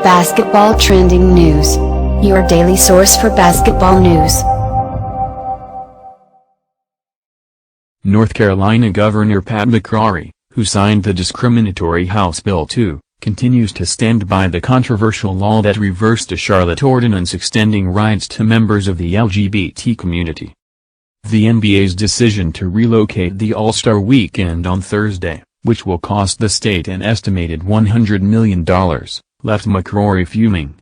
Basketball Trending News. Your daily source for basketball news. North Carolina Governor Pat McCrory, who signed the discriminatory House Bill 2, continues to stand by the controversial law that reversed a Charlotte ordinance extending rights to members of the LGBT community. The NBA's decision to relocate the All-Star Weekend on Thursday, which will cost the state an estimated $100 million, left McCrory fuming.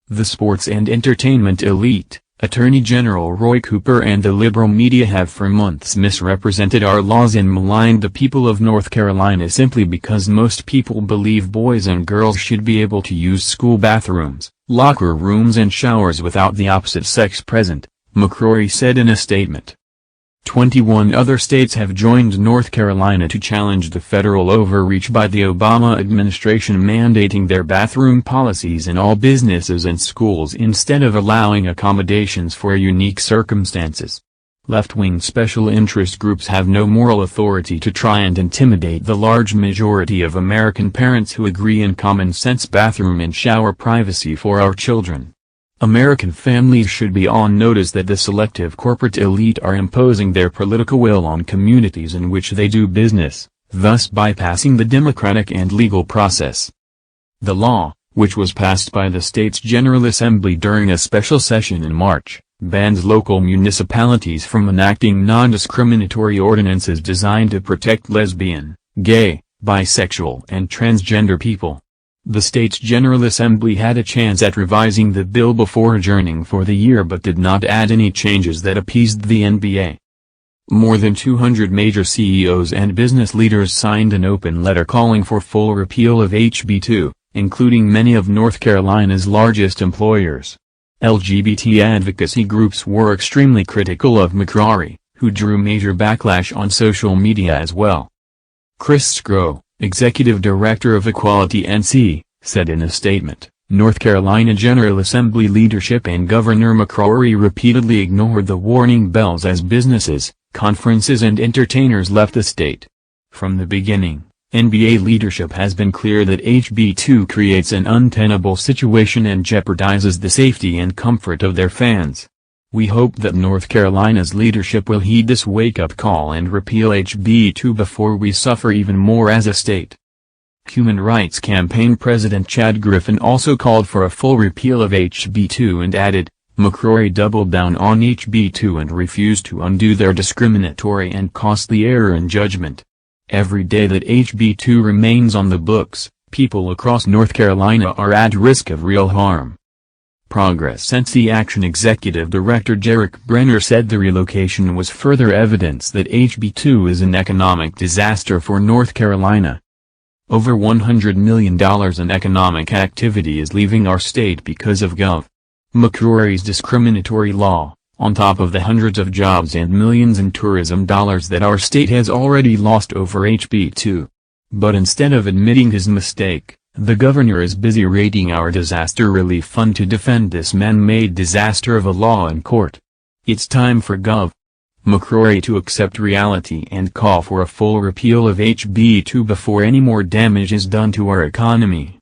The sports and entertainment elite, Attorney General Roy Cooper and the liberal media have for months misrepresented our laws and maligned the people of North Carolina simply because most people believe boys and girls should be able to use school bathrooms, locker rooms and showers without the opposite sex present, McCrory said in a statement. 21 other states have joined North Carolina to challenge the federal overreach by the Obama administration mandating their bathroom policies in all businesses and schools instead of allowing accommodations for unique circumstances. Left-wing special interest groups have no moral authority to try and intimidate the large majority of American parents who agree in common-sense bathroom and shower privacy for our children. American families should be on notice that the selective corporate elite are imposing their political will on communities in which they do business, thus bypassing the democratic and legal process. The law, which was passed by the state's General Assembly during a special session in March, bans local municipalities from enacting non-discriminatory ordinances designed to protect lesbian, gay, bisexual and transgender people. The state's General Assembly had a chance at revising the bill before adjourning for the year but did not add any changes that appeased the NBA. More than 200 major CEOs and business leaders signed an open letter calling for full repeal of HB 2, including many of North Carolina's largest employers. LGBT advocacy groups were extremely critical of McCrory, who drew major backlash on social media as well. Chris Skro, Executive Director of Equality NC, said in a statement, North Carolina General Assembly leadership and Governor McCrory repeatedly ignored the warning bells as businesses, conferences and entertainers left the state. From the beginning, NBA leadership has been clear that HB 2 creates an untenable situation and jeopardizes the safety and comfort of their fans. We hope that North Carolina's leadership will heed this wake-up call and repeal HB 2 before we suffer even more as a state. Human Rights Campaign President Chad Griffin also called for a full repeal of HB 2 and added, McCrory doubled down on HB 2 and refused to undo their discriminatory and costly error in judgment. Every day that HB 2 remains on the books, people across North Carolina are at risk of real harm. Progress NC Action Executive Director Jarek Brenner said the relocation was further evidence that HB 2 is an economic disaster for North Carolina. Over $100 million in economic activity is leaving our state because of Gov. McCrory's discriminatory law, on top of the hundreds of jobs and millions in tourism dollars that our state has already lost over HB 2. But instead of admitting his mistake, the governor is busy raiding our disaster relief fund to defend this man-made disaster of a law in court. It's time for Gov. McCrory to accept reality and call for a full repeal of HB 2 before any more damage is done to our economy.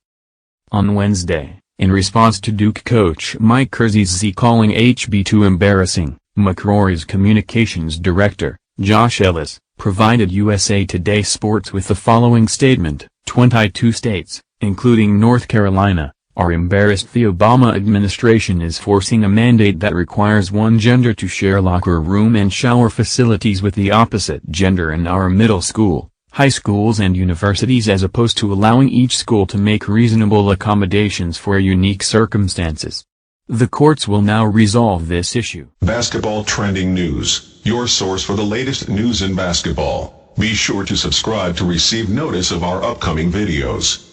On Wednesday, in response to Duke coach Mike Krzyzewski calling HB 2 embarrassing, McCrory's communications director, Josh Ellis, provided USA Today Sports with the following statement: 22 states, including North Carolina, are embarrassed the Obama administration is forcing a mandate that requires one gender to share locker room and shower facilities with the opposite gender in our middle school, high schools and universities as opposed to allowing each school to make reasonable accommodations for unique circumstances. The courts will now resolve this issue. Basketball Trending News, your source for the latest news in basketball. Be sure to subscribe to receive notice of our upcoming videos.